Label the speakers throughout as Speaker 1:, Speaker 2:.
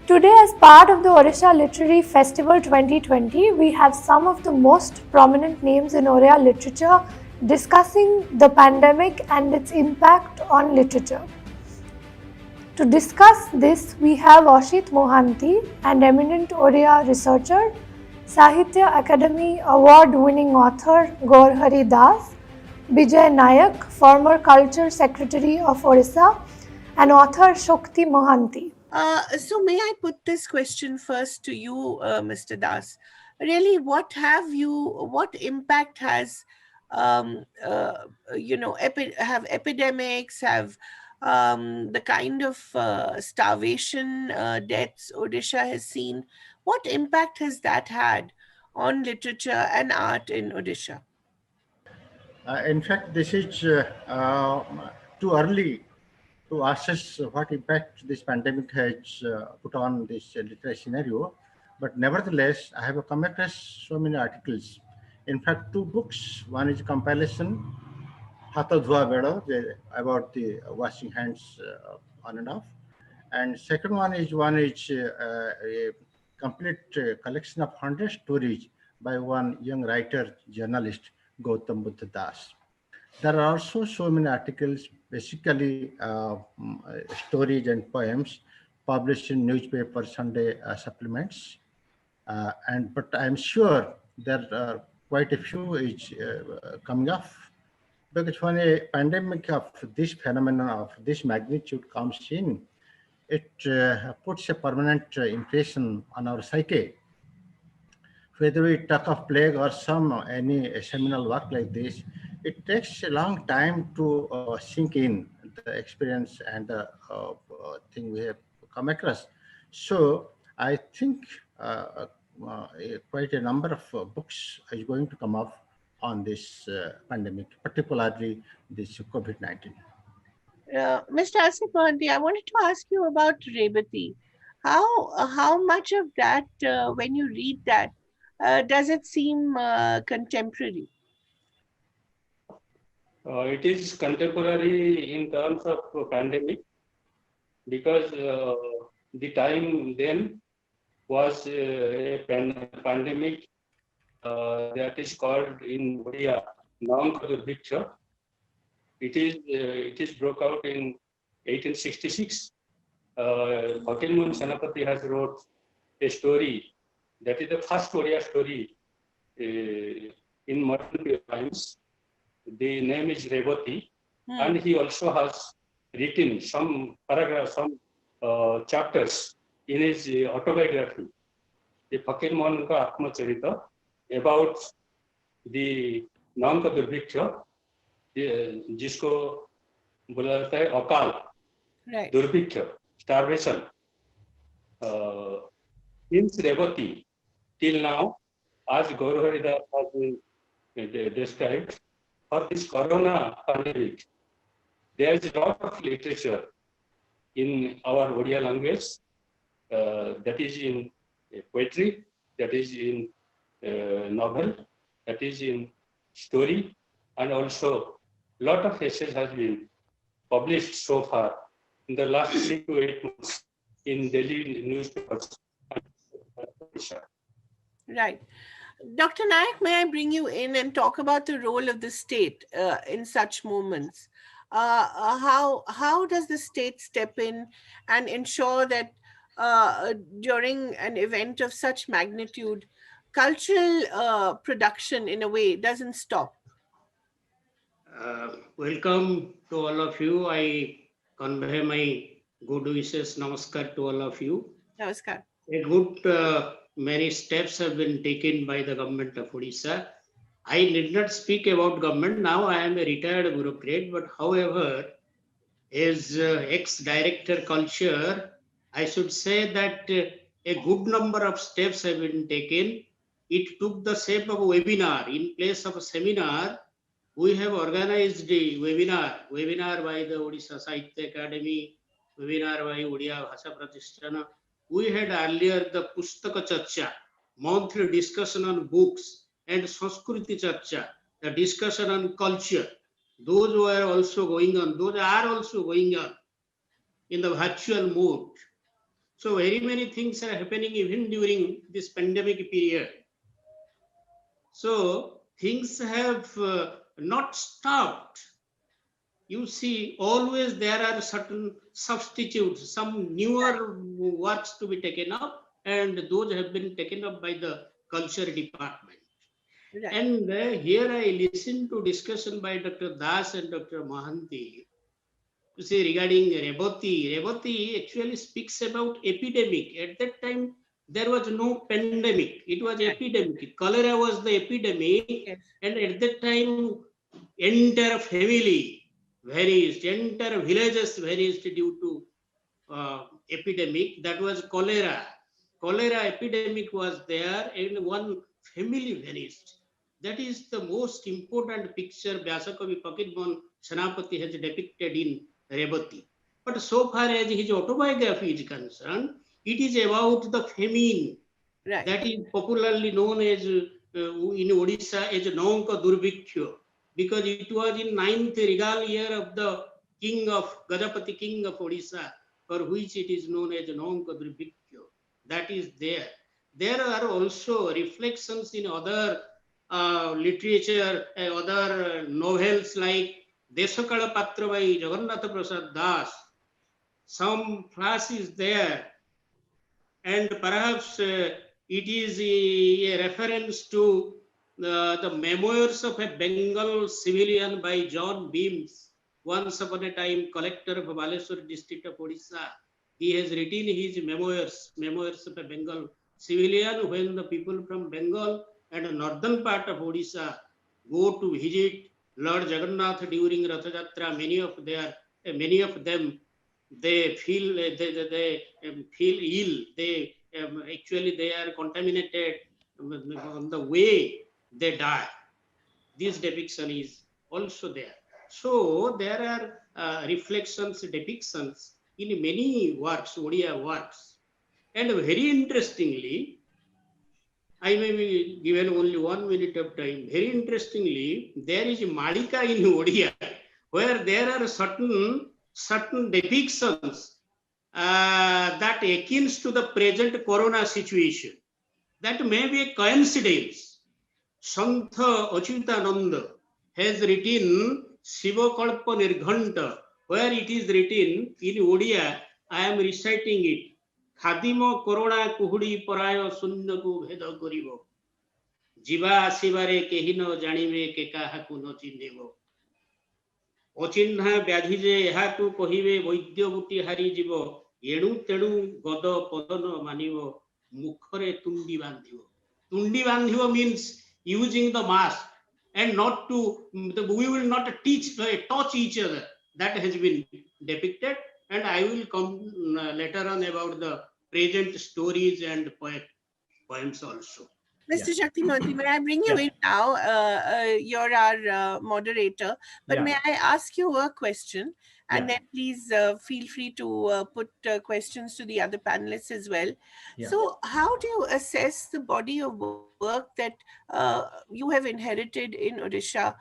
Speaker 1: Today, as part of the Odisha Literary Festival 2020, we have some of the most prominent names in Oriya literature discussing the pandemic and its impact on literature. To discuss this, we have Ashit Mohanty, an eminent Oriya researcher, Sahitya Academy Award-winning author Gaurhari Das, Bijay Nayak, former Culture Secretary of Odisha, and author Shakti Mohanty.
Speaker 2: So may I put this question first to you, Mr. Das? Really, what impact has, have epidemics, have the kind of starvation deaths Odisha has seen, what impact has that had on literature and art in Odisha?
Speaker 3: In fact, this is too early to assess what impact this pandemic has put on this literary scenario. But nevertheless, I have come across so many articles. In fact, two books. One is a compilation, Hata Dhua Beda, about the washing hands on and off. And second one is a complete collection of 100 stories by one young writer, journalist, Gautam Buddha Das. There are also so many articles, basically stories and poems published in newspaper Sunday supplements. And but I'm sure there are quite a few is coming up, because when a pandemic of this phenomenon of this magnitude comes in, it puts a permanent impression on our psyche. Whether we talk of plague or some any seminal work like this, it takes a long time to sink in the experience and the thing we have come across. So I think quite a number of books is going to come up on this pandemic, particularly this COVID-19.
Speaker 2: Mr. Asif Mohanty, I wanted to ask you about Rebati. How much of that, when you read that, does it seem contemporary?
Speaker 4: It is contemporary in terms of pandemic, because the time then was a pandemic that is called in Odia Namkadurbiksha. It is broke out in 1866. Fakilmun Senapati has wrote a story that is the first Odia story in modern times. The name is Rebati, and he also has written some paragraphs, some chapters in his autobiography, the Fakir Mohan ka Atmacharita, about the नाम का दुर्भिक्ष जिसको बोला जाता है अकाल, दुर्भिक्ष, starvation. In Rebati, till now, as Gaurhari Das has described, for this corona pandemic, there is a lot of literature in our Odia language, that is in poetry, that is in novel, that is in story, and also a lot of essays has been published so far in the last 6 to 8 months in Delhi newspapers.
Speaker 2: Right. Dr. Nayak, may I bring you in and talk about the role of the state in such moments? How does the state step in and ensure that during an event of such magnitude, cultural production in a way doesn't stop?
Speaker 5: Welcome to all of you. I convey my good wishes. Namaskar to all of you.
Speaker 2: Namaskar.
Speaker 5: A good many steps have been taken by the government of Odisha. I did not speak about government. Now I am a retired bureaucrat, but however, as ex-director culture, I should say that a good number of steps have been taken. It took the shape of a webinar. In place of a seminar, we have organized the webinar by the Odisha Sahitya Academy, webinar by Odia Bhasha Pratisthana. We had earlier the Pustaka Charcha, monthly discussion on books, and Sanskriti Charcha, the discussion on culture. Those were also going on, those are also going on in the virtual mode. So very many things are happening even during this pandemic period. So things have not stopped. You see, always there are certain substitutes, some newer works to be taken up, and those have been taken up by the culture department.
Speaker 2: Right.
Speaker 5: And here I listened to discussion by Dr. Das and Dr. Mohanty to say regarding Reboti. Reboti actually speaks about epidemic. At that time, there was no pandemic. It was
Speaker 2: Right.
Speaker 5: epidemic. Cholera was the epidemic.
Speaker 2: Yes.
Speaker 5: And at that time, entire family vanished, entire villages vanished due to epidemic. That was cholera. Cholera epidemic was there and one family vanished. That is the most important picture Vyasakavi Pakitban Senapati has depicted in Rebati. But so far as his autobiography is concerned, it is about the famine
Speaker 2: Right.
Speaker 5: that is popularly known as in Odisha as Naunka Durvikshya, because it was in 9th regal year of the king of Gajapati, king of Odisha, for which it is known as Naunka Durvikshya. That is there. There are also reflections in other literature, other novels like Desakala Patra by Jagannath Prasad Das. Some flash is there, and perhaps it is a reference to the memoirs of a Bengal civilian by John Beams, once upon a time collector of Baleswar district of Odisha. He has written his memoirs of a Bengal civilian, when the people from Bengal and the northern part of Odisha go to visit Lord Jagannath during Rath Yatra. Many of them, they feel feel ill. They actually they are contaminated on the way they die. This depiction is also there. So there are reflections, depictions in many works, Odia works. And very interestingly, I may be given only 1 minute of time. Very interestingly, there is Malika in Odia, where there are certain depictions that akins to the present corona situation. That may be a coincidence. Santha Achyutananda has written Shivakalpa Nirghanta, where it is written in Odia. I am reciting it. Khadimo Corona Kuhudi Parayo Sundaku Veda Goribo. Jiva Sivare Kehino Janive Kekahaku no Chindevo. Ochinha Badhije Haku Kohive Voidyo Buti Hari Jibo. Yedu Tedu Godo Podono Manivo Mukhore Tundi Bandivo. Tundi Bandivo means using the mask and not to, we will not touch each other. That has been depicted, and I will come later on about the present stories and poems also.
Speaker 2: Mr. Shaktimanti, may I bring you
Speaker 6: Yeah.
Speaker 2: in now? You're our moderator, but
Speaker 6: Yeah.
Speaker 2: may I ask you a question? And
Speaker 6: Yeah.
Speaker 2: then please feel free to put questions to the other panelists as well.
Speaker 6: Yeah.
Speaker 2: So, how do you assess the body of work that you have inherited in Odisha,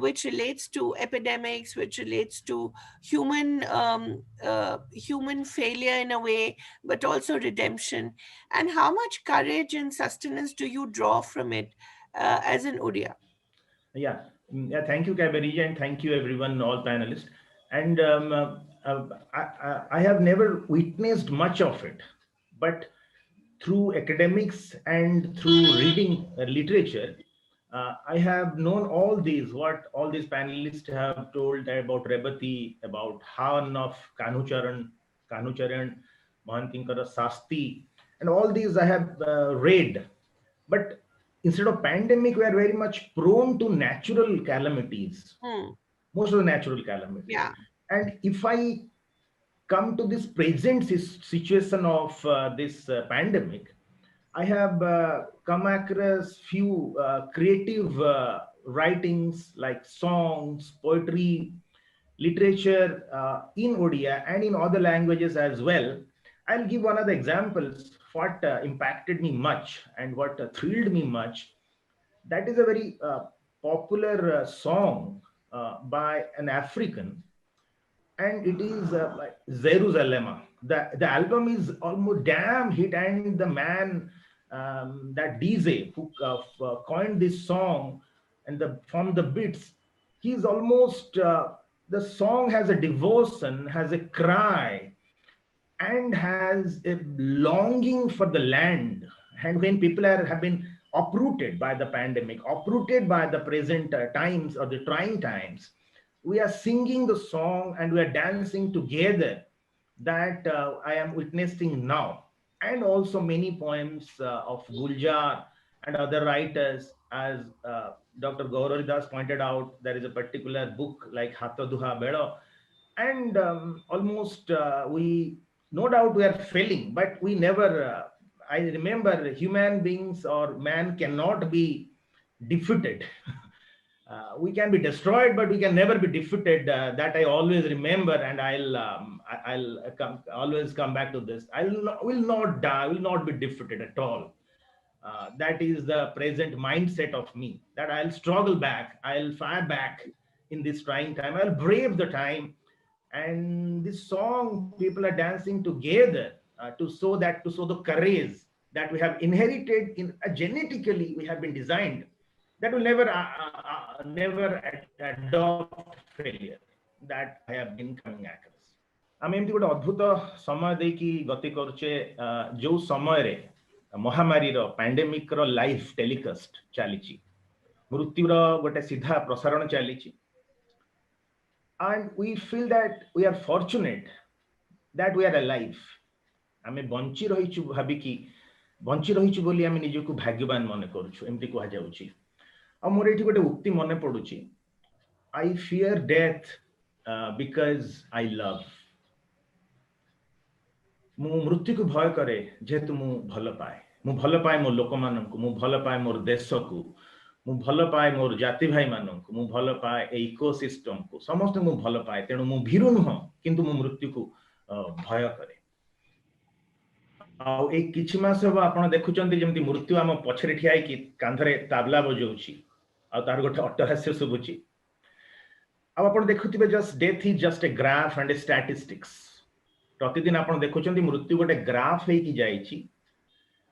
Speaker 2: which relates to epidemics, which relates to human failure in a way, but also redemption? And how much courage and sustenance do you draw from it as an Odia?
Speaker 6: Yeah. Yeah. Thank you, Kaberija, and thank you, everyone, all panelists. And I have never witnessed much of it, but through academics and through reading literature, I have known what all these panelists have told about Rebati, about Han of Kanucharan, Mohantinkara Sasti, and all these I have read. But instead of pandemic, we are very much prone to natural calamities,
Speaker 2: Hmm.
Speaker 6: most of the natural calamities.
Speaker 2: Yeah.
Speaker 6: And if I come to this present situation of this pandemic, I have come across few creative writings like songs, poetry, literature in Odia and in other languages as well. I'll give one of the examples what impacted me much and what thrilled me much. That is a very popular song by an African and it is like Jerusalem. The album is almost damn hit, and the man, that DJ who coined this song and from the beats, he's almost the song has a devotion, has a cry, and has a longing for the land. And when people have been uprooted by the pandemic, uprooted by the present times or the trying times, we are singing the song and we are dancing together. That I am witnessing now. And also many poems of Guljar and other writers, as Dr. Gaurav Das pointed out, there is a particular book like Hato Duha Belo, and almost we, no doubt we are failing, but we never, I remember human beings or man cannot be defeated. We can be destroyed, but we can never be defeated. That I always remember, and I'll always come back to this. Will not die, will not be defeated at all. That is the present mindset of me. That I'll struggle back, I'll fire back in this trying time. I'll brave the time. And this song, people are dancing together to show the courage that we have inherited in genetically. We have been designed that will never adopt failure. That I have been coming across. आम एमती गोटे अद्भुत समय देकी गति करुचे जो समय रे महामारी रो पैंडेमिक रो लाइव टेलीकास्ट चली मृत्यु रो गोटे सीधा प्रसारण चली and we feel that we are fortunate that we are alive. आमे बंची रहिछु भाबिकी बंची रहिछु बोली आमे निजको भाग्यवान मने करूछु एमती कहा जाउची। आ मोर एठी गोटे उक्ति मने पडुची, I fear death because I love. मु मृत्यु को भय करे जेतु मु भल पाए मो लोक माननकु, मु भल पाए मोर देश को, मु भल पाए मोर जाति भाई माननकु, मु भल पाए ए इकोसिस्टम को, समस्त मु भल पाए। तेणु मु भीरु नुह किंतु मु मृत्यु को भय करे। आ एक किछि मास हो आपण देखुचंती जेमति मृत्यु आम पछरे ठियाई कि कांधरे ताबला बजाउची आ तार गोटे अट्टहास्य सुबुची। अब आपण देखुथिबे just death is just a graph and a statistics. प्रतिदिन आपण देखुचंती मृत्यु गोटे ग्राफ हे कि जाईची,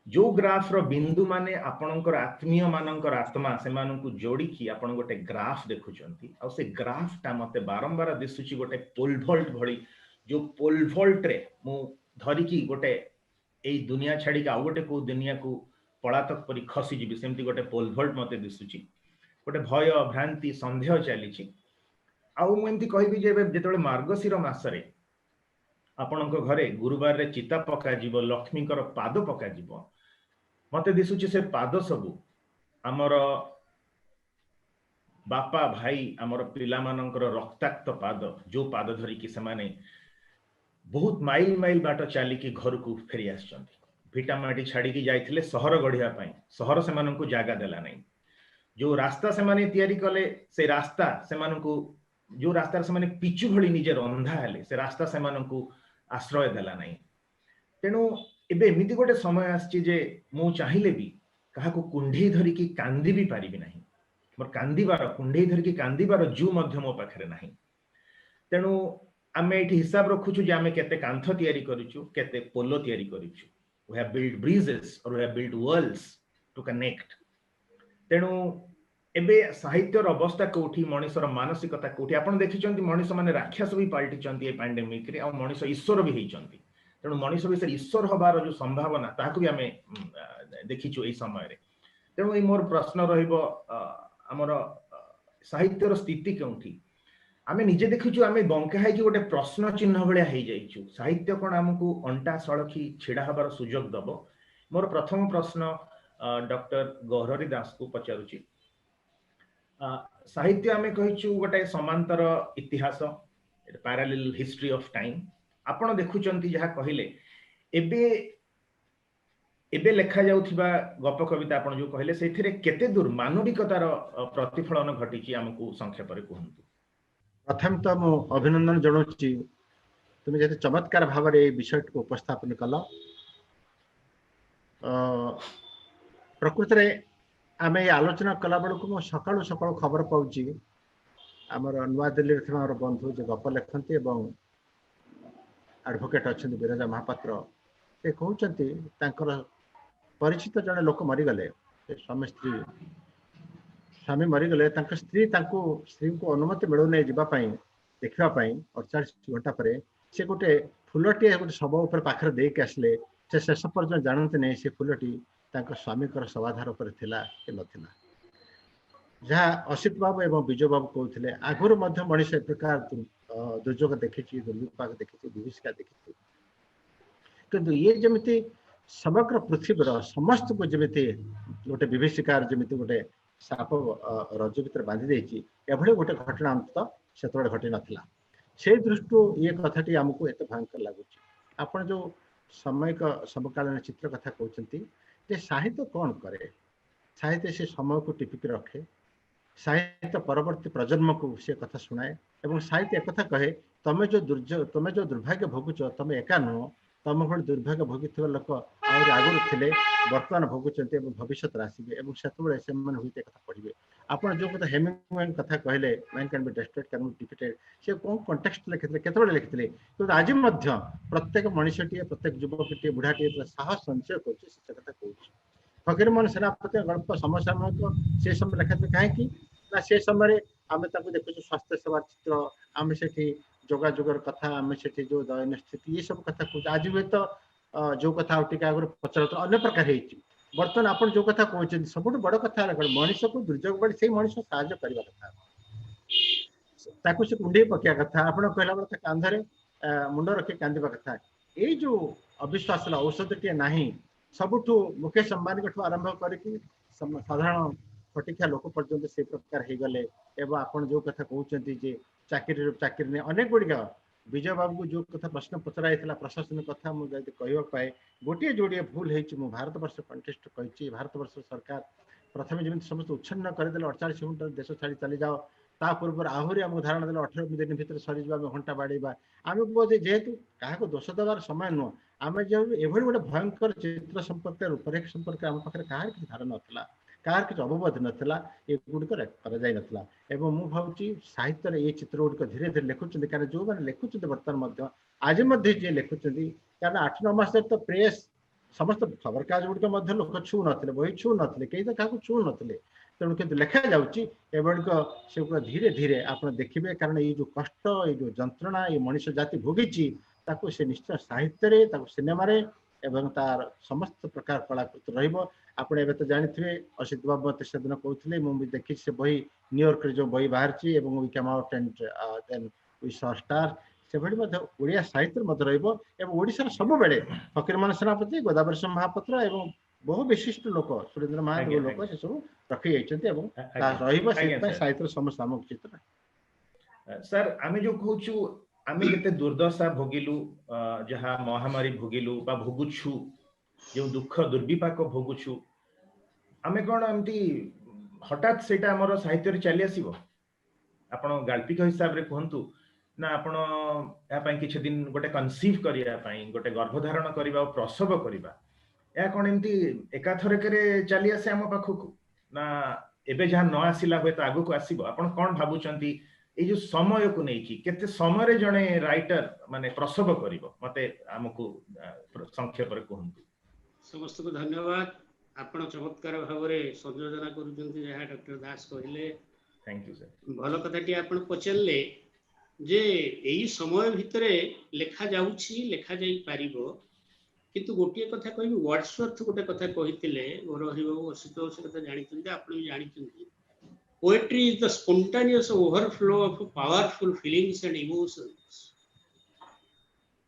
Speaker 6: जो ग्राफ रो बिंदु माने आपणकर आत्मीय मानकर आत्मा से मानकु जोड़ी की आपण गोटे ग्राफ देखुचंती। आ से ग्राफ ता मते बारंबार दिसुची गोटे पोल वोल्ट भली, जो पोल वोल्ट रे मु धरि की गोटे एई दुनिया छाड़ी का गोटे को दुनिया को पलातक परि खसी जिवि, सेमती गोटे पोल वोल्ट मते दिसुची। गोटे भय भ्रांति संदेह चलीची। आ मु एमती कहिबी जे जेतबे मार्गशीर मासरे आपणक घरे गुरुवार रे चिता पका जीव, लक्ष्मीकर पाद पका जीव, मते दिसुची से पाद सबु आमर बापा भाई आमर पिला मानकर रक्ताक्त पाद, जो पाद धरी कि सेमाने बहुत माइल माइल बाट चली कि घर को फेरी आछंती। भिटा माटी छाड़ी की जाइथिले सहर गढ़िया पई, सहर सेमानंकु जागा देला नै। जो रास्ता सेमाने तयारी कले से रास्ता सेमानंकु, जो रास्ता सेमाने पिचु भली निजे रंधा हेले से रास्ता सेमानंकु आश्रय देला नै। तेणु एबे एमिति गोटे समय आछि जे मु चाहिले भी काहाको कुंढी धरी की कांदी भी पारिबि नाही। मोर कांदीबार कुंढी धरी की कांदीबार जू मध्य मो पाखरे नाही। तेणु आमे एठी हिसाब रखुछु जे आमे केते कांथ तयारी करिछु, केते पोलो तयारी करिछु। वी हैव बिल्ड ब्रिजेस और we have build worlds to connect. तेणु एबे साहित्यर अवस्था कोठी, मनुष्यर मानसिकता कोठी। आपण देखिचंती मनुष्य माने राक्षस भी पाल्टिचंती ए पैंडेमिक रे, आ मनुष्य ईश्वर भी हेइचंती। तेणु मनुष्य विषय ईश्वर हबार जो संभावना ताकू भी आमे देखिछु एई समय रे। तेणु ए मोर प्रश्न रहिबो हमर साहित्यर स्थिति कोठी। आमे निजे देखिछु, आमे बंका है कि गोटे प्रश्न चिन्ह भलिया हेइ जाइछु। साहित्य कोन हमकु अंटा सळखी छिडा हबार सुजोग दबो। मोर प्रथम प्रश्न डॉक्टर गौरहरि दास को पचारुची। साहित्य आमे कहिछु गोटे समांतर इतिहास, पैरेलल हिस्ट्री ऑफ टाइम। आपण देखुचंती जहा कहिले एबे एबे लेखा जाउथिबा गप कविता आपण जो कहिले सेथिरे केते दूर मानविकतार प्रतिफलन घटिची हमकु संक्षेप रे कहंतु।
Speaker 3: प्रथम तो मु अभिनंदन जनाउछि, तुम जते चमत्कार भाव रे विषय को उपस्थापन कल। प्रकृत रे आमे आलोचना कला बळकु मो सकाळु सकाळु खबर पाउछि आमर नुआ दिल्ली रे हमर बंधु जे गप लेखन्ति एवं एडवोकेट अच्छे विरजा महापात्र से कहते परिचित जड़े लोक मरीगले स्वामी स्त्री स्वामी मरीगले स्त्री स्त्री को अनुमति मिलूना जावाई देखापी 48 घंटा पर से गोटे फुलटी गोटे शव उपर पाखे देक आसले से शेष पर्यटन जानते नहीं से फुलटी स्वामी सवाधार पर थिला कि नथिला जहाँ असित बाबू एवं विजय बाबू कहते आगुरी मनीष एक प्रकार दुर्योग देखी दुर्विपाक देखी विभीषिका देखी किंतु ये जमी समग्र पृथ्वीर समस्त को जमी गोटे विभीषिकार जमी गोटे साप रज भर बांधि देती एभली गोटे घटना अंत से घटी नाला से दृष्टि ये कथाटी आमको एत भयंकर लगुच आपण जो सामयिक समकालीन चित्र कथा कहते साहित्य कौन करे साहित्य से समय को टिपिक रखे साहित्य परवर्ती प्रजन्म को से कथा शुणाए एवं साहित्य एक कथा कहे तुम जो दुर्भाग्य भोगुच तुम एका नुह तुम भाई दुर्भाग्य भोगी लोक आगुरी थे बर्तमान भोगुंट भविष्य आसवे से कथा पढ़े आप जो कथा हेमिंग कथा कहले man can be destroyed can be defeated से कौन कंटेक्स्ट लिखिते केतबेले लिखिते कि आज प्रत्येक मनुष्यटी प्रत्येक युवकटी बुढ़ाटी साहस संचय कर कथा कहूँ फकीरमोहन सेनापति गल्प समसामयिक से समय लिखा कहीं से समय आम देखु स्वास्थ्य सेवा चित्र आम से जोगाजोगर कथा आम से जो दयनीय स्थिति ये सब कथा कहूँ आज हुए तो जो कथा आगे पचार अन्य प्रकार बर्तमान आप जो कथा कहते सब बड़ कथा मनीष को दुर्योग बड़े से मनीष साहय करने कथा से कुंडे पकड़ा कथा आप कहला बेले कांधरे मुंड रखी कांदा कथा ये जो अविश्वास औषधटी ना सबुठ मुकेश अंबानी आरंभ करके साधारण फटिखा लोक पर्यंत से प्रकार हो गले एवं आप जो कथा कहते चाकरी अनेक गुड़िक विजय बाबू को जो कथा प्रश्न पचराई प्रशासन कथा मुझे कहवाई गोटे जोड़े भूल हो भारत वर्ष कंटेस्ट कही भारत वर्ष सरकार प्रथम जमी समस्त उच्छिन्न करदे 48 घंटा देश छाड़ी चली जाओ ता पूर्व आहरी आमको धारणा देते 18 दिन भितर सरीजा घंटा बाड़ेबा आम बोधे जेहेतु क्या दोष देवार समय नुह आम जो एभली गोटे भयंकर चित्र संपर्क रूपरेख संपर्क आम पाखे कहार किसी धारणा नाला कहार किसी अवबोध नाला ये गुड़िक नाला एवं मुझे भावी साहित्य ये चित्र गुड़िक धीरे धीरे लिखुच्च कारण जो मैंने लिखुच्च बर्तमान आज जी लिखुच्च कारण 8-9 मास तो प्रेस समस्त खबर कागज गुड़िक लोक छू ना बही छू ना कहीं तो क्या छू ना तेणु कि लिखा जागुड़िक से धीरे धीरे आप देखिए कारण ये जो कष्ट ये जो जंत्रणा ये मनुष्य जाति भोगी से निश्चय साहित्य सिनेमा एवं तार समस्त प्रकार कलाकृति रहा तो जानते असित बाबू मत से दिन कहते मुझे देखी से बही न्यूयॉर्क जो बही बाहर we came out and then we saw star से ओडिया साहित्य ओडिशार सब बेले फकीरमोहन सेनापति गोदावरी महापात्र एवं बहु विशिष्ट लोक सुरेंद्र महादेव लोक से सब रखी जाइए साहित्य समसामयिक चित्र
Speaker 6: सर आम जो कहूँ आमे केते दुर्दशा भोगिलु जहाँ महामारी भोगिलु बा भोगुछु जो दुख दुर्विपाक भोगुछु आमे कौन एमती हठात से साहित्य चली आसो आपण गाल्पिक हिसाब रे कहतु ना आपण या किछि दिन गोटे कनसीव करिया गोटे गर्भधारण करबा प्रसव करबा या कौन एमती एकाथरक चली आसे आम पाखक ना एबे जहाँ न आसिला हुए तो आगु को आसीबो आपण कौन भाबुचंती ये जो समय को नहीं केते समय जड़े राइटर माने प्रसव करिवो मते हमकु संक्षेप रे कहंतु
Speaker 5: समस्त को धन्यवाद आपण चमत्कार भाव रे संयोजन करूचंती जहा डॉक्टर दास कहले
Speaker 6: थैंक यू सर
Speaker 5: भलो कथाटी आपण पचलले जे एई समय भितरे लेखा जाउछि लेखा जाई पारिबो किंतु गोटे कथा कहबी वर्ड्सवर्थ गोटे कथा कहितिले गोर हरिबाबू असित से कथा जानिछन्ती आपण भी जानिछन्ती Poetry is the spontaneous overflow of powerful feelings and emotions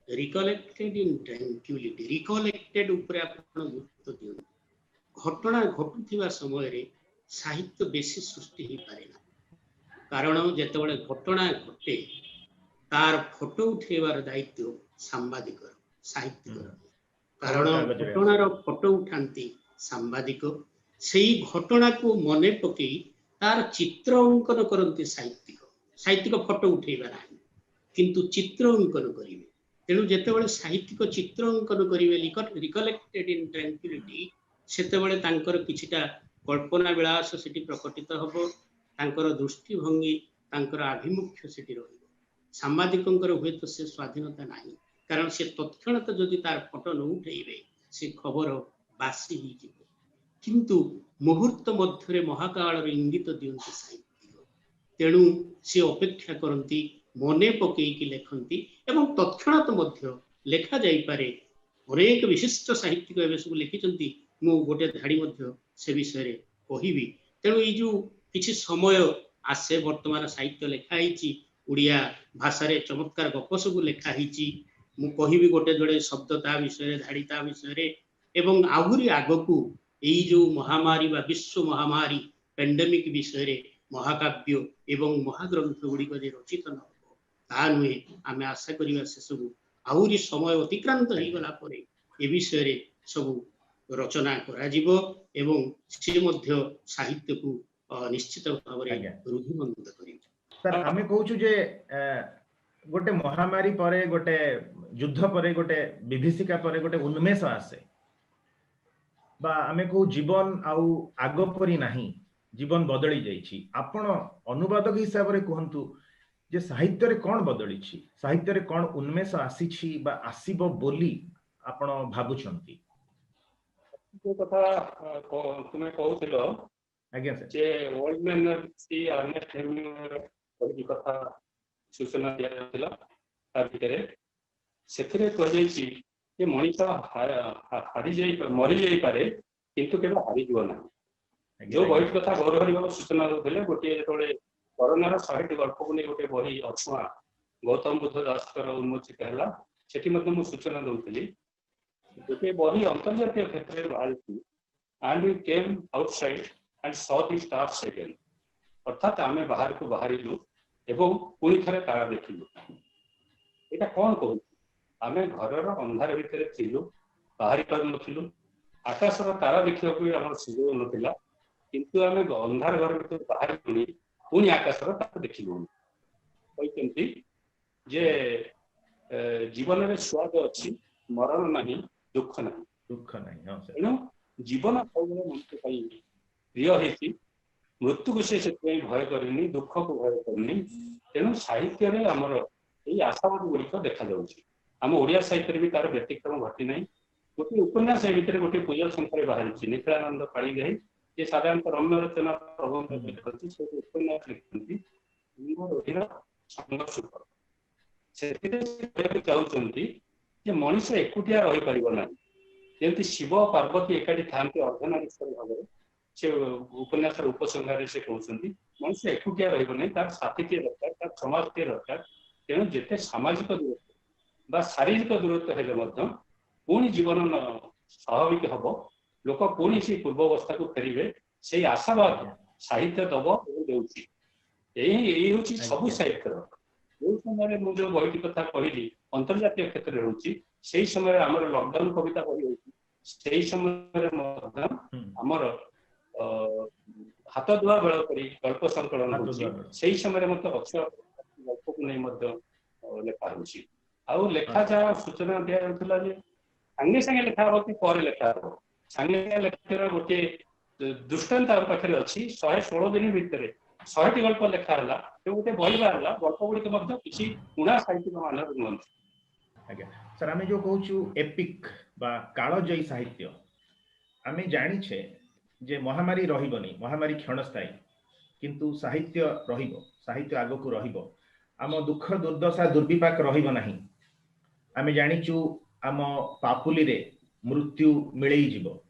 Speaker 5: recollected in tranquility. Recollected उपरे आपण गुरुत्व दियंतु घटना घटुथिबा समय रे साहित्य बेसी सृष्टि ही पारेना कारण जेतेबेले घटना घटे तार फोटो उठेबार दायित्व सांबादिकर साहित्यकर कारण घटनार फोटो उठांती सांबादिक सेही घटना को मने पकई तार चित्र अंकन करते साहित्यिक फोटो उठेबा ना किंतु चित्र अंकन करेंगे तेणु जितेबाला साहित्यिक चित्र अंकन करेंगे रिकलेक्टेड इन ट्रांक्विलिटी सेतेबाला तांकर किछिटा कल्पना विलास सेठी प्रकटित हबो तांकर दृष्टिभंगी तांकर आभिमुख्य सेठी रहिबो सांबादिकंकर हुए तो से स्वाधीनता नाही कारण से तत्क्षणत जदि तार फोटो न उठेइबे से खबर बासी ही जिवो किंतु मुहूर्त मध्य महाकाल इंगित दियंती साहित्य तेणु से अपेक्षा करती मने पकईकी लेखती एवं तत्क्षणात मध्य लेखा जाई पारे अनेक विशिष्ट साहित्यिक एवं सब लिखिं मु गोटे धाड़ी मध्य से विषय कहबी तेणु ये जो किसी समय आसे वर्तमान साहित्य लिखाई उड़िया भाषा रे चमत्कार गप सब लिखाई मु कहबी गोटे जोड़े शब्द ता विषय धाड़ी ता विषय एवं आहुरी आगकू यही जो महामारी बा विश्व महामारी पेंडेमिक विषय रे महाकाव्य एवं महाग्रंथ गुड़िक रचित न ता नुहे आम आशा करवा से सब आहुरी समय अतिक्रांत हो गला परे ए विषय रे सब रचना करा जीवो एवं से मध्य साहित्य को निश्चित भाव रे रुधिबंध करियो
Speaker 6: सर आमे कहूछु जे गोटे महामारी परे गोटे युद्ध परे गोटे विभीषिका परे गोटे उन्मेष आसे बा आमे कहू जीवन आउ आग परी नाही जीवन बदली जाइछि आपण अनुवादक हिसाब रे कहंतु जे साहित्य रे कोन बदली छि साहित्य रे कोन उन्मेष आसी छि बा आसीबो बोली आपण भाबुछंती
Speaker 4: जो कथा तुमे कहउथिलो
Speaker 6: आज्ञा सर
Speaker 4: जे ओल्ड मैन सी अर्नेस्ट हेमिंगर कोई कथा सूचना दिया जाथिला ता भितरे सेथिरे कह जाइछि जे मनिष हारी जाई मरि जाई पारे किंतु केबे हारी जीव ना जो बही कथा गौरहरि बाबू सूचना देथिले गोटे जेतोले कोरोनार 100 गल्प को नहीं गोटे बही अछुआ गौतम बुद्ध दासकर उन्मोचित है सेठी मध्य मु सूचना दउथिली गोटे बही अंतर्जातीय क्षेत्र में बाहरी and we came outside and saw the stars again अर्थात आमे बाहर को बाहरिलु एवं पुणी थरे तारा देखिलु एटा कोन कहू आमे घरर अंधार भितर थिलु बाहरी पर नथिलु आकाशर तारा देखियो को हमर सुयोग नथिला किंतु आमे अंधार घर भितर बाहर पुणी पुणी आकाशर तारा देखिलु कहते जे जीवन में स्वाद अच्छी मरण नहीं दुख नहीं तेणु जीवन सबुले मनुष्य प्रिय होती मृत्यु को से भय करनी दुख को भय करनी तेणु साहित्य रे आमर यही आशावाद गुड़िक देखा जाउछि आम ओडिया साहित्य भी तार व्यतिक्रम घटी नहीं गोटे उपन्यास भितर गोटे पूजा संख्या बाहरी निखिलानंद पाणिग्राही जे साधारणतः रम्य रचना प्रबंध लिखती से उपन्यास लिखती संघर्ष से चाहते मनीष एकुटिया रही पार ना जमी शिव पार्वती एकाठी था अर्धनारीश्वर भाव से उपन्यास उपसंहार से कहते मनीष एकुटिया रही तार साथीटे दरकार तार समाजटे दरकार तेणु जिते सामाजिक दूरत्व शारीरिक दूरत्व हेले पुणी जीवन स्वाभाविक हम लोक पुणी से पूर्वावस्था को फेरवे से आशावाद साहित्य दब देउछि यही हूँ सब साहित्य जो समय मुझे बही कथा कहली अंतर्जातीय क्षेत्र में रोचे से समय आम लकडाउन कविता बही हो समय आमर हाथ धुआ बेल कर गल्प संकलन हो समय अक्षर गल्प को नहीं लेखा हो लेखा जहाँ सूचना दि जाता सांगे सांगे लेखा हम कि पर लेखा हम सांगे लेखार गोटे दृष्टांत आम पाखे अच्छी 116 दिन भितर 100टी गल्प लेखा है गोटे बही बाहर गल्प गुड़िक किसी पुणा साहित्यिक मान नुहति
Speaker 6: सर आम जो कहूँ एपिक बा कालजयी साहित्य आम जानिछे जे महामारी रहिबनी महामारी क्षणस्थायी किंतु साहित्य रहिबो साहित्य आगकू रहिबो आम दुख दुर्दशा दुर्विपाक रहिबो नाही आम जानिचु आम पापुली रे मृत्यु मिलई जीवो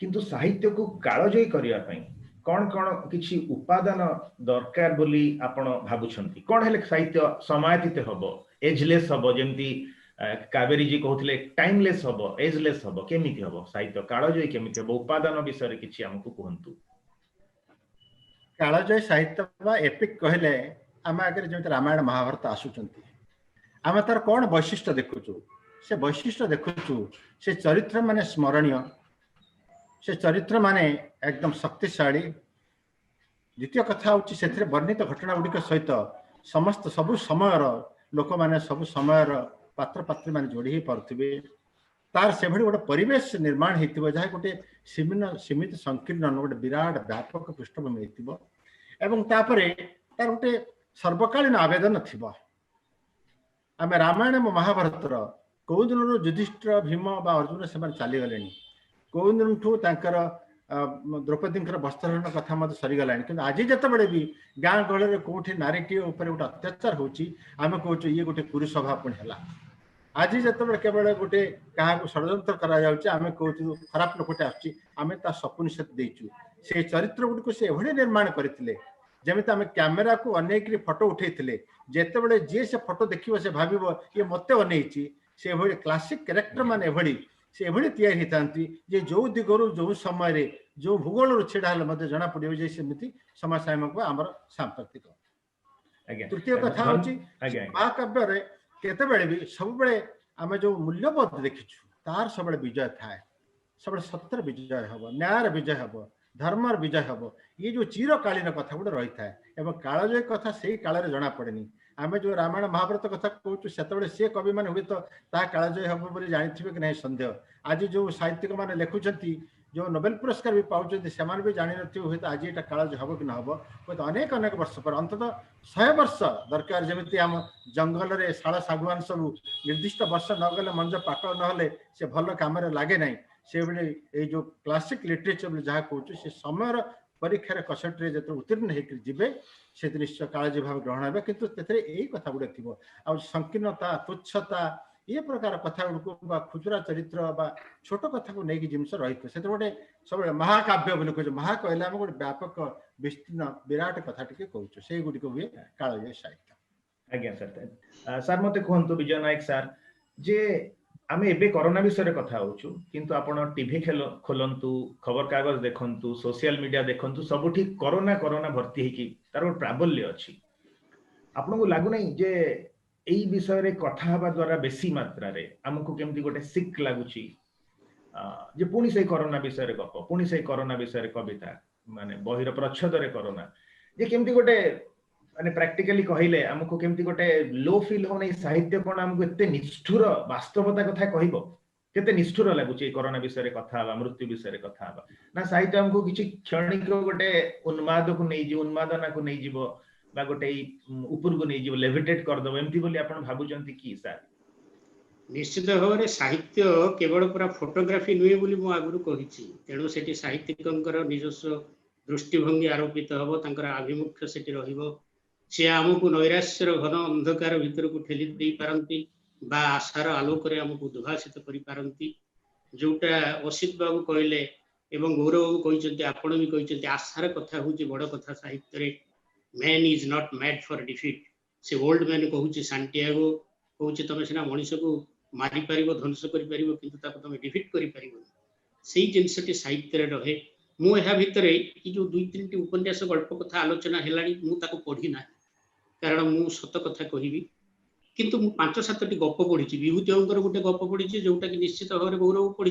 Speaker 6: किंतु साहित्य को कालजयी करिया पई कौन कौन किछि उपादान दरकार बोली आपण भाबुछंती कौन हेले साहित्य समायतित हबो एजलेस हबो जेमती कावेरी जी कहउथिले टाइमलेस हबो एजलेस हबो केमिति हबो साहित्य कालजयी केमिति हबो उपादान विषय रे किछि हमकु कहंतु
Speaker 3: कालजयी साहित्य बा एपिक कहले आम आगे जेमती रामायण महाभारत आसुचंती आम तार कौन वैशिष्ट्य देखुचु से वैशिष्ट्य देखुचु से चरित्र माने स्मरणीय से चरित्र माने एकदम शक्तिशाली द्वितीय कथा होची सेथिरे वर्णित घटना गुड़िक सहित समस्त सबु समयर लोक माने सबु समयर पात्र पात्री माने जोड़ी ही पारुथिबे तार से भली गोटे परिवेश निर्माण हेतिबो जहा गोटे सीमित संकीर्ण गोटे विराट व्यापक पृष्ठभूमि हेतिबो एवं तापरे तार गोटे सर्वकालीन आवेदन थिबो आमे रामायण और महाभारतर कौ दिन युधिष्ठिर भीम बा अर्जुन से चली गले कौ दिन ठू द्रौपदी वस्त्रहरण कथा मत सरीगला कि आज जिते भी गाँ गहल कौटी नारीटी गोटे अत्याचार होमें कहूँ ये गोटे पुरुष भाव पुणी है आज जिते केवल गोटे क्या षड्यंत्र करें कहूँ खराब लोकटे आम सपुनिशत देचु से चरित्र गुड़ से निर्माण करते जमी आम कैमेरा को अनेक फोटो उठे जिते जी से फोटो देखिए से भाव ये मत अनई से क्लासिक कैरेक्टर मान से या जो दिगरु जो समय जो भूगोल छेड़ा जना पड़े सेमती समसामयिक आम सांप्रतिक तृतीय कथा हूँ महाकाव्य केते भी सब आम जो मूल्यबोध देखीचु तार सब विजय थाए सब सत्यर विजय हम न्यायर विजय हम धर्मर विजय हम ये जो चिरकालीन कथा गुड़ा रही है कालजय कथा से काल जना पड़े आम जो रामायण महाभारत कथा कहूँ से सी कवि मैंने हुए तो कालजय हम बोली जानी कि नहीं सन्देह आज जो साहित्यिक मैंने लिखुंट जो नोबेल पुरस्कार भी पाँच से भी जानी थे हूँ आज यहाँ कालजय हम कि ना हम हूँ अनेक अनेक वर्ष पर अंततः 100 वर्ष दरकार जमी आम जंगल में शाल शागुआन सब निर्दिष्ट वर्ष नगले मंज पाक ना से भल कम लगे ना से ये जो क्लासिक लिटरेचर जहाँ कहूँ से समय परीक्षार कसटे जो उत्तीर्ण होते से निश्चय कालजय भाव ग्रहण हे किंतु यही कथा गुड़ा थी आ संकीर्णता तुच्छता ये प्रकार कथा गुड़ खुचरा चरित्र छोट कथा को लेकिन जिनस रही है गोटे सब महाकाव्य बोली कह महा कहले आम गोटे व्यापक विस्तीर्ण विराट कथा टी कहूँ से गुड़िक हुए कालजय साहित्य।
Speaker 6: आज्ञा सर सर मत कहतु विजय नायक सर जे आमे एबे कोरोना विषय कथा होचु किंतु आपण टीवी खोलंतु खबर कागज देखंतु सोशल मीडिया देखंतु सबुठी कोरोना कोरोना भर्ती हेकी तार प्राबल्य अछि आपन को लागु नै जे एई विषय रे कथा हबा द्वारा बेसी मात्रा रे हमकु केमती गोटे सिक लागुची जे पुणी से कोरोना विषय रे गप पुणी से कोरोना विषय रे कविता माने बहिर प्रच्छद रे कोरोना जे केमती गोटे माने प्रैक्टिकली कहले हमको केमती गोटे लो फील हो नहीं साहित्य कोन हमको एते निष्ठुर वास्तवता कथा कहइबो केते निष्ठुर लागुची कोरोना विषय रे कथा हबा मृत्यु विषय रे कथा हबा ना साहित्य हमको किछि क्षणिक गोटे उन्माद को नै जी उन्मादना को नै जीवो बा गोटे ऊपर को नै जीवो लेविटेट कर दबो एमती बोली आपण भाबुचंती की सर
Speaker 5: निश्चित भाव में साहित्य केवल पूरा फोटोग्राफी नुहे बोली मु आगुरु कहिछि तेणु सेठी साहित्यिकंकर निजस्व दृष्टिभंगी आरोपित हबो तांकर आभिमुख्य सेठी रहिबो से आमको नैराश्यर घन अंधकार भितर को ठेली दे पारंती बा आशार आलोक आमको उद्भासित करि पारंती जोटा असित बाबू कहले एवं गौरव बाबू कहते आपण भी कहते आशार कथा हूँ बड़ कथा साहित्य रे man is not made for defeat से ओल्ड मैन कहूँ सांटियागो कहूँ तुम सीना मनीष को मारी पार ध्वंस कर तुम डिफीट कर से जिनसटी साहित्य रहे मुझे भितर जो 2-3 उपन्यास गल्प कथा आलोचना है मुझे पढ़ी ना कारण मु सत कथा कहबी किंतु मु 5-7टी गप पढ़ी विभूति गोटे गप पढ़ी जोटा कि निश्चित भाव में गौरव पढ़ी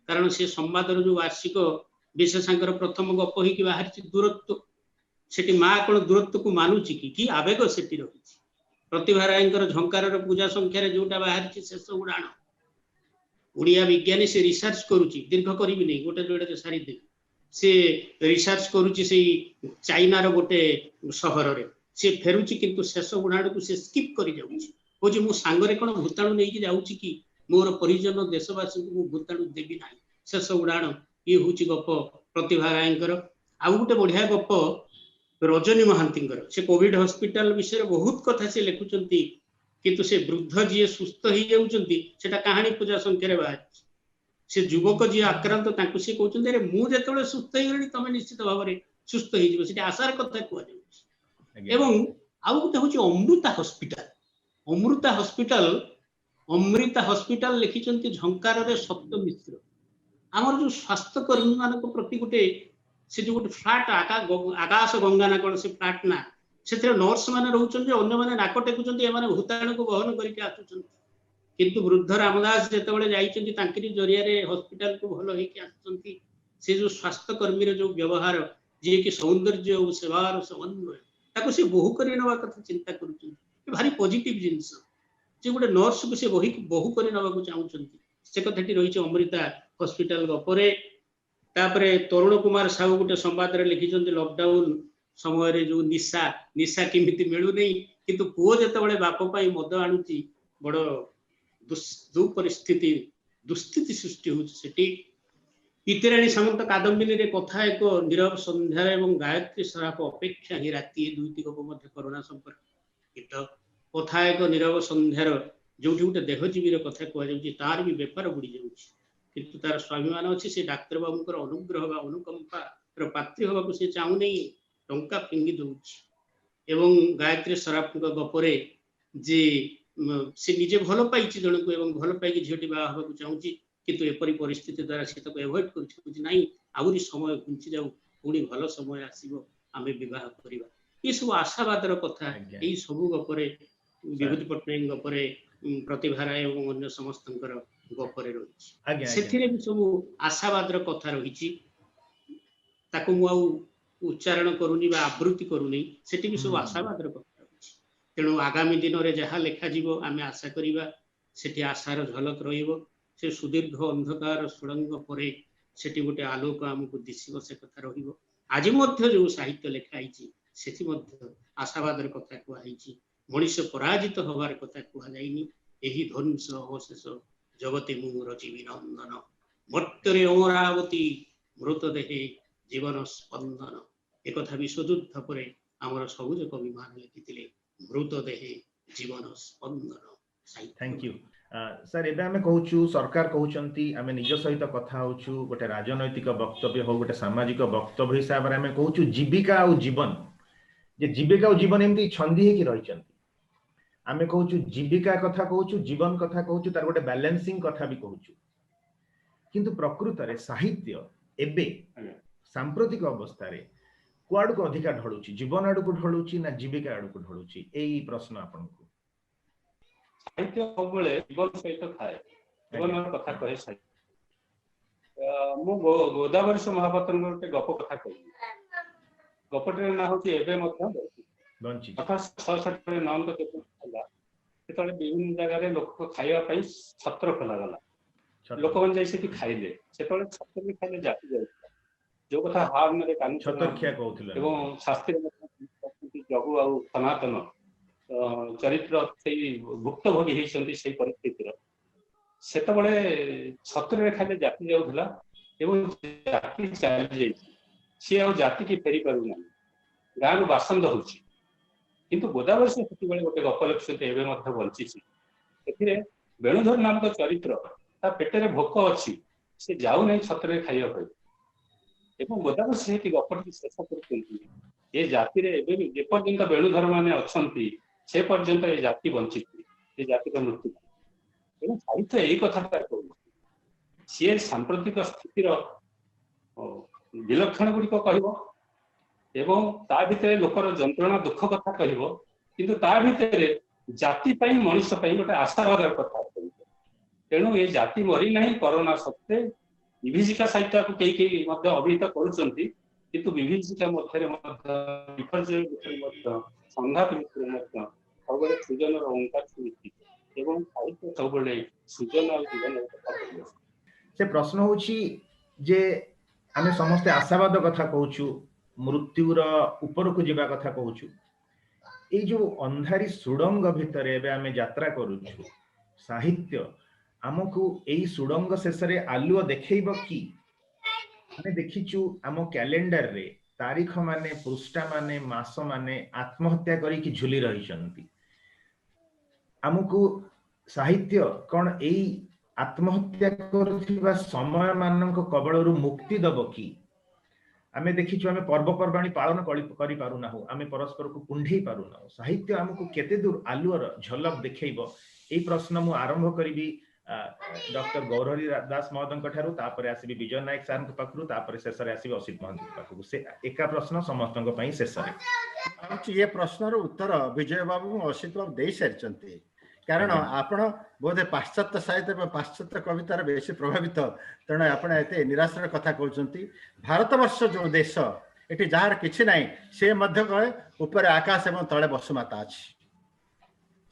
Speaker 5: कारण से संवादर जो वार्षिक विशेषांकर प्रथम गप हो बाहरी दूरत्व से माँ कौन दूरत्व को मानुची कि आवेग से रही प्रतिभा राय झंकार पूजा संख्यार जोटा बाहरी शेष उड़ाण ओडिया विज्ञानी से रिसर्च करुच्ची दीर्घ करी नहीं गोटे जोड़े सारीदेवी से रिसर्च करुच्ची से चाइनार गोटे सहर रे से फेरुची किंतु शेष उड़ाण को से स्किप करी जाउची कहूँ मु सांगरे कौन भूताणु नहीं जाऊँगी कि मोर परिजन देशवासी को भूताणु देवी ना शेष उड़ाण ये हूँ गप प्रतिभा राय आउ गोटे बढ़िया गप रजनी महांती से कोविड हॉस्पिटल विषय बहुत कथा से लिखुंट किंतु से वृद्ध जी सुस्थ हो जाती कहानी पूजा संख्यार बाहर से युवक जी आक्रांत से कहते अरे मुझे सुस्थ हो तुम निश्चित भाव में सुस्थ हो आशार कथा कहुच्छे एवं आउ गोटे हूँ अमृता हॉस्पिटल लिखिं झंकार सत्य मिश्र आमर जो स्वास्थ्यकर्मी मान प्रति गोटे से जो गोटे फ्लाट आकाश गंगा ना कौन से फ्लाट ना से नर्स मैंने रोचे अन्य मैंने नाक टेकुंट एम भूताणु को बहन करके आसुच्च किंतु वृद्ध रामदास जो जाकरी जरिया हॉस्पिटल को भल होती से जो स्वास्थ्यकर्मी जो व्यवहार जी कि सौंदर्य और सेवार समन्वय से बहु कर नवा कथा चिंता कर भारी पॉजिटिव जिनस जे गोटे नर्स को से बहु कर नवा चाहूँ से कथाटी रही अमृता हॉस्पिटल गपरे तापरे तरुण कुमार साहू गोटे संवाद लिखिं लॉकडाउन समय जो निशा निशा केमिति मिलू नहीं किंतु पुओ जेतेबेले बाप पाई मद आणुची बड़ दुपरिस्थिति दुस्थिति सृष्टि होउची सेठी इतराणी सामंत कादम्बिनी रे कथा एक नीरव संध्या एवं गायत्री सराप अपेक्षा ही राति दुईटी गप मध्य कोरोना संपर्कित कथा एक नीरव संध्यार जोठी गोटे देहजीवी कथा कहुच्छी तार भी बेपार बुड़ी जाऊँगी किंतु तार स्वाभिमान अच्छी से डाक्तर बाबूर अनुग्रह बा अनुकंपार पात्री हवा से चाहू नहीं टंका फिंगी दौर एवं गायत्री सराफ गपरे जे से निजे भल पाई जन को भल पाई झीटी बाहा चाहूँगी किंतु एपरी परिस्थिति द्वारा से एवॉइड कर आहुरी समय घुंची जाऊ पुणी भल समय आसो आम बह करवा ये सब आशावादर कथा यही सब गपरे विभूति पट्टनायक गपरे प्रतिभा राय और अन्य समस्त गपरे रही से सब आशावादर कथा रही उच्चारण करूनी बा आवृत्ति करूनी सेठी भी सब आशावादर कथा रही तेणु आगामी दिन में जहाँ लिखा आम आशा करवा सेठी आशार झलक रहिबो से सुदीर्घ अंधकार सुड़ंग पर सेठी गोटे आलोक आमको दिशो से कथा रहिबो आज मध्य जो साहित्य लिखाई से आशावादर कथा कहुई मनीष पराजित हबार कथा कहुनी यही ध्वंस अवशेष जगते मुर जीवी नंदन मर्त्य अमरावती मृतदेहे जीवन स्पंदन एक विश्वयुद्ध पर आमर सबुज कवि मान लिखी मृतदेहे जीवन स्पंदन।
Speaker 6: थैंक यू सर एबे आमे कहूछु सरकार कहउचंती आमे निज सहित कथा होछु गोटे राजनैतिक वक्तव्य हो गोटे सामाजिक वक्तव्य हिसाब रे आमे कहूछु जीविका और जीवन जे जीविका और जीवन एमती छंदी हे कि रहिचंती आमे कहूछु जीविका कथा कहूछु जीवन कथा कहूछु तार गोटे बैलेंसिंग कथा भी कहूछु किंतु प्रकृत रे साहित्य एबे सांप्रतिक अवस्था रे कुआड को अधिका ढळुची जीवन आडू को ढळुची ना जीविका आडू को ढळुची एई प्रश्न आपन को
Speaker 4: साहित्य सबले जीवन सहित थाए जीवन कथा कहे साहित्य मु गोदावरी महापात्र गोटे गप कथा कही गपटे ना होची एबे मध्य
Speaker 6: बंची
Speaker 4: 1867 नवंबर सेतले विभिन्न जगह लोक खाइबा पई छत्र खोला गला लोक मन जाई सेठी खाइले सेतले छत्र भी खाइले जाति जाय जो कथा हार में कान
Speaker 6: छतर खिया कहउथिले
Speaker 4: एवं शास्त्री जगु आ सनातन चरित्र से भुक्तभोगी होती से परिस्थिति सेतबे छत्र खाली जाति जाऊला जाति चली सी आ जाति की फेरी पारना गाँव बासंद हो किंतु गोदावरी से गोटे गप लिखते बंची वेणुधर नामक चरित्र ता पेटे भोक अच्छी से जाऊ नहीं छत्र खाइबा गोदावरी से गपटी शेष कर जाति जेपर्यंत वेणुधर माने अच्छी से पर्यंत ये जाति बंचित ये जाति का मृत्यु तेणु साहित्य यही कथा कहूँ सी सांप्रतिक स्थितिर विलक्षण गुड़िक कह भितर लोकर जंत्रणा दुख कथा कह किंतु ता भितर जाति मनुष्य गोटे आशावाद कथा तेणु ये जाति मरी ना कोरोना सत्वे विभीषिका साहित्य को कई अभिहित करुँच किंतु विभीषिका विपर्य संघात भितर सृजन ओंकार एवं साहित्य सब सृजन और जीवन
Speaker 6: से प्रश्न होची जे आमे समस्ते आशावाद कथा कहूछु मृत्युर ऊपर को जीवा कथा कहूछु ए जो अंधारी सुडंग भितर एबे आमे यात्रा करूछु साहित्य हमकु एई सुडंग शेषरे आलुओ देखैबो कि आमे देखिछु आम कैलेंडर रे तारीख माने पृष्ठा माने मास माने आत्महत्या करी कि झुली रहिसंती आमको साहित्य कौन एई आत्महत्या करुथिबा समय मानक कबळरू मुक्ति दब कि आमे देखिछु आमे पर्वपर्वाणी पालन करि पारु नाहु आमे परस्पर को कुंढेई पारु नाहु साहित्य हमको केते दूर आलुअर झलक देखैबो एई प्रश्न मु आरंभ करिबी डॉक्टर गौरहरी दास महोदय ठारू तापर आसीबी विजय नायक सार के पाखरु तापर शेष रे आसीबी असित महंत के पाखरु से एका प्रश्न समस्तक पई शेष रे
Speaker 3: ये प्रश्नर उत्तर विजय बाबू असित बाबू दे सारिचंती कारण आपण बोधे पाश्चात्य साहित्य पाश्चात्य कवितार बेसी प्रभावित तेणु आपण एते निराशर कथा कहउचंती भारतवर्ष जो देश एटी जार किछि नाही से मध्य कहे ऊपर आकाश एवं तळे बसुमाता अछि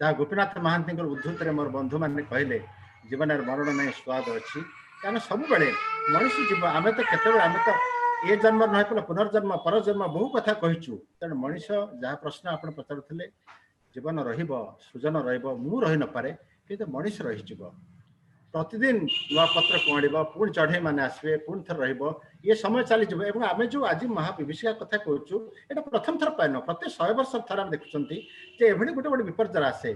Speaker 3: जहाँ गोपीनाथ महांती उद्धृत रे मोर बंधु माने कहले जीवन मरण नहीं स्वाद अच्छी कारण सब बड़े मनुष्य जीव आम तो केत आम तो ए जन्म न होइपला पुनर्जन्म परजन्म बहु कथा कहिछु तेणु मनीष जहाँ प्रश्न आपण पचारुथिले जीवन रहिबो सुजन रहिबो मु रहि न पारे किंतु मनीष रहिजिब प्रतिदिन नुआ पत्र कुआड़ब पुणी चढ़ई मैंने आसवे पुणी थर रहिबो ये समय चलीज एवं आम जो आज महाविभीषिका कथा कहूँ ये प्रथम थर पाए न प्रत्येक 100 वर्ष थर आम देखुं एभली गोटे गोटे विपर्जय आसे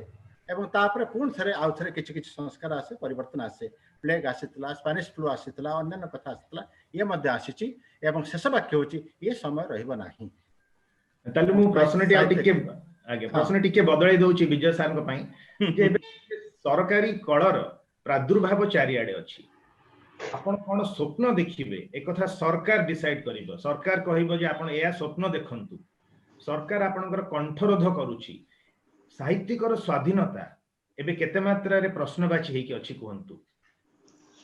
Speaker 3: एवं तापर पुणी थे आउ थे किसी किसी संस्कार आसे परिवर्तन आसे प्लेग आसीला स्पानिश फ्लू आसीला अन्य कथा आसीला ये मध्य आसी एवं शेष वाक्य हूँ ये समय रहिबो नाही
Speaker 6: ताले मु प्रश्नटी आ टिके आगे प्रश्न टिके बदलाई दउची विजय सार को पई जे सरकारी कलर प्रादुर्भाव चारिआडे अछि आपण कोन स्वप्न देखिबे एक कथा सरकार डिसाइड करिवो सरकार कहिबो जे आपण एया स्वप्न देखंतु सरकार आपणकर कंठरोध करूची साहित्यिकर स्वाधीनता एबे केते मात्रा रे प्रश्नवाची हेकी अछि कहंतु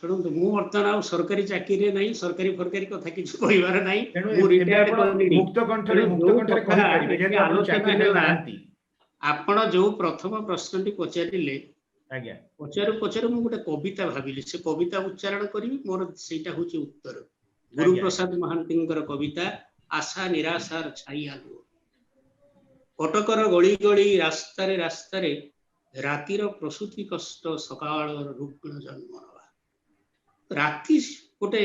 Speaker 5: शुणु मु वर्तमान सरकारी चाकरी नहीं सरकारी फरकारी कथा किछु कहिबार नहीं
Speaker 6: मुक्त कंठरे कहि परिबे जे आपण चाकरी नांती
Speaker 5: आपण जो प्रथम प्रश्नटी पचारिले
Speaker 6: आज्ञा
Speaker 5: पचारू पचारू मु गोटे कविता भाबिली से कविता उच्चारण करी मोर सेटा होची उत्तर गुरु प्रसाद महांतींकर कविता आशा निराशार छाई आलु कटकर गली गली रास्तारे रास्तारे रातिर प्रसूति कष्ट सकाळ रुग्ण जन्म राति गोटे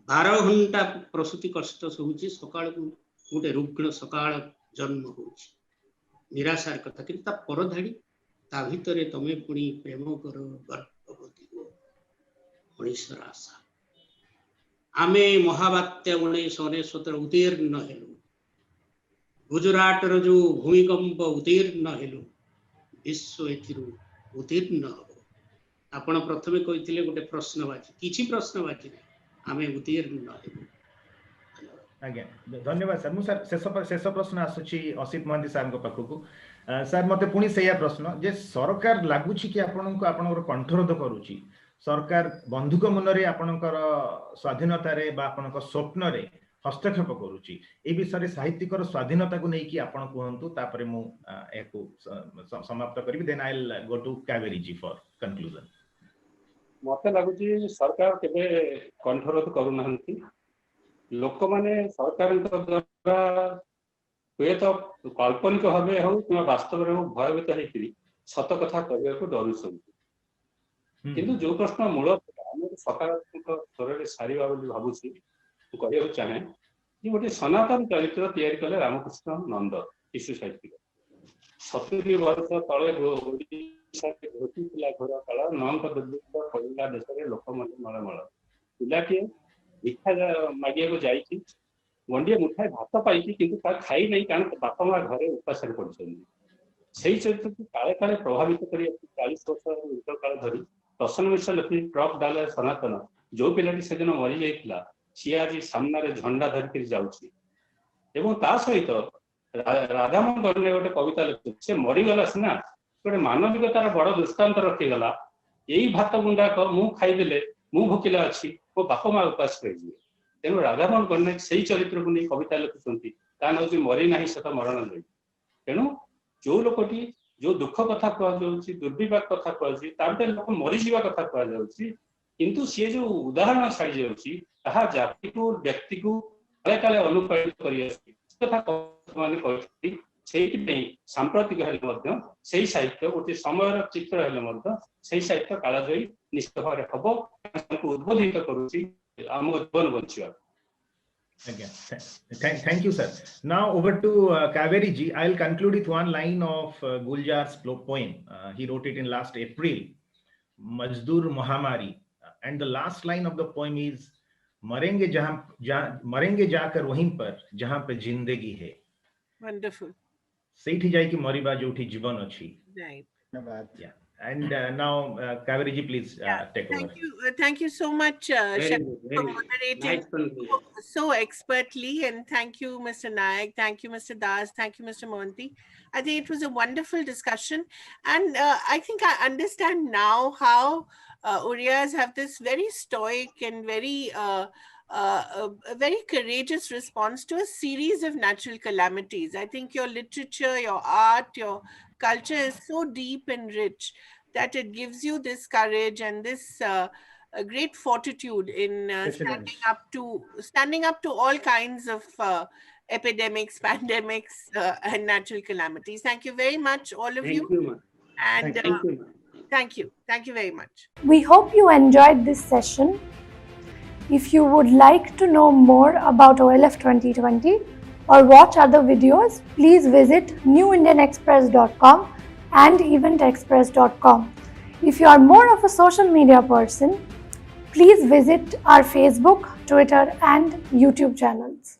Speaker 5: 12 घंटा प्रसूति कष्ट होची सकाळ गोटे रुग्ण सकाळ जन्म होची निराशार कथा कि परधाड़ी ता भितरे तमे पुणी प्रेम कर गर्भवती हो मनीषर आशा आमे महाबात्या 1999 उत्तीर्ण हेलु गुजरात रो जो भूमिकंप उत्तीर्ण हेलु विश्व एथिरु उत्तीर्ण हो आपण प्रथमे कहिथिले गोटे प्रश्नवाची किछि प्रश्नवाची आमे उत्तीर्ण हेलु
Speaker 6: आज्ञा धन्यवाद सर मु सर शेष प्रश्न आसुची असित महांती सर को पाखकु सर मते पुणी सेया प्रश्न जे सरकार लागुची कि आपनको आपनकर कंठरोध करूची सरकार बंधुक मनरे आपनकर स्वाधीनता रे बा आपनकर स्वप्न रे हस्तक्षेप करूची ए विषय साहित्यिकर स्वाधीनता को नै कि आपण कहंतु तापरे मु एको समाप्त करबी then I will go to Kaveri ji for conclusion
Speaker 4: मते लागुची सरकार केबे कंठरोध करू नहंती लोक माने सरकार द्वारा हुए तो काल्पनिक भाव हो कि वास्तव में भयभीत होकर सत कथा कहवा को डरुंट किंतु जो प्रश्न मूल सकारात्मक स्वर में सारा भावुची कहना चाहे कि गोटे सनातन चरित्र तैयारी कले रामकृष्ण नंद शिशु साहित्यिक 70 वर्ष तले घोषिला घोर काल नंद दुर्भिक्ष पड़ा देश में लोक मलमल पिलाटी भिक्षा मागिया को जाइए गंडिया मुठाए भात पाई कि खाई नहीं कारण बापा माँ घरे उपास पड़ते चरित्र को काले काले प्रभावित कर 40 वर्ष काल धरी प्रसन्न मिश्र लिखि ट्रक डाले सनातन जो पिलाटी से दिन मरी जाइला सी आज सामने झंडा धरिक जाऊँगी सहित राधामोहन गणे गोटे कविता लिखु से मरीगला सीना गोटे मानविकतार बड़ दृष्टांत रखीगला यही भात गुंडाक मु खाईदे मु भोकिला अच्छी मो बापा माँ उपास रही तेणु राधामोहन पट्टनायक से चरित्र को नहीं कविता लिखुंट हूँ मरी ना से तो मरण नहीं तेणु जो लोकटी जो दुख कथा कहुच्छी दुर्विपाक कथा कहते लोक मरीजा कथा कहु सी जो उदाहरण छाड़ी जाऊँगी जाति को व्यक्ति को काले काले अनुप्राणित कर सांप्रतिक से साहित्य गोटे समय चित्र से साहित्य कालजयी निश्चित भाव हम उद्बोधित करुच्ची आम जीवन बचा
Speaker 6: Thank you, sir. Now over to Kaveri ji. I'll conclude with one line of Guljar's poem. He wrote it in last April. Mazdoor Mahamari. And the last line of the poem is मरेंगे मरेंगे जाकर वहीं पर जहां पे जिंदगी है.
Speaker 2: Wonderful.
Speaker 6: सेठी जाई कि मरिबा जोठी जीवन अछि.
Speaker 2: Right.
Speaker 6: धन्यवाद. Yeah. And now Kaveri ji, please take over.
Speaker 2: Thank you so much, for moderating so expertly, and thank you, Mr. Nayak, thank you, Mr. Das, thank you, Mr. Mohanty. I think it was a wonderful discussion, and I think I understand now how Oriyas have this very stoic and very a very courageous response to a series of natural calamities. I think your literature, your art, your culture is so deep and rich that it gives you this courage and this a great fortitude in
Speaker 3: Resilience.
Speaker 2: standing up to all kinds of epidemics, pandemics, and natural calamities. Thank you very much, all of
Speaker 5: Thank
Speaker 2: you.
Speaker 5: you, ma'am.
Speaker 2: And
Speaker 3: Thank
Speaker 5: Thank you, ma'am.
Speaker 2: thank you very much.
Speaker 1: We hope you enjoyed this session. If you would like to know more about OLF 2020 or watch other videos, please visit newindianexpress.com and eventexpress.com. If you are more of a social media person, please visit our Facebook, Twitter, and YouTube channels.